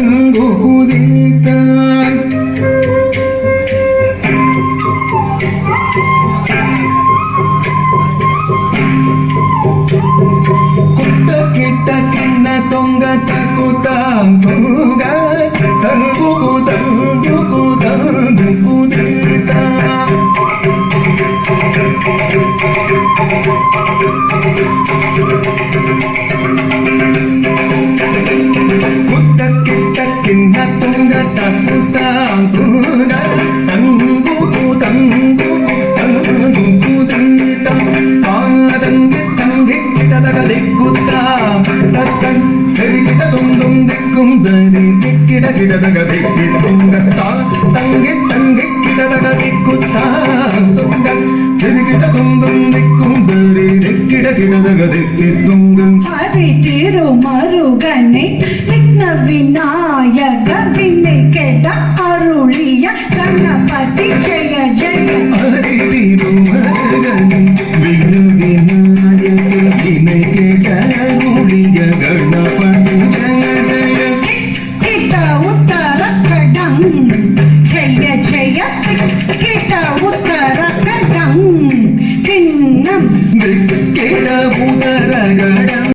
தங்குதித்தான் குட்ட கிட்ட கிண்ண தொங்க தகுதாம் தூங்க தங்குகு தங்குகு தங்குகுதித்தான் குட்ட கிட்ட கிண்ண தொங்க தகுதாம் தூங்க தங்குகு தங்குகு தங்குகுதித்தான் பாதங்கி தங்கி கிடதகதிக்குத்தாம் தத்தன் செரிகிட துந்தும் திக்கும் தரி திக்கிட கிடதகதிக்கு துங்கத்தா தங்கி தங்கி கிடதகதிக்குத்தாம் துங்கன் செரிகிட துந்தும் திக்கும் தரி திக்கிட கிடதகதிக்கு துங்கம் ஹரி திருமருகனை விக்ன விநாயக வினை கெட அருளிய கணபதி ஜெய ஜெய ஹரி திருமருகனை விக்ன விநாயக வினை கெட அருளிய கணபதி ஜெய ஜெய இத உத்தர கடம் ஜெய ஜெய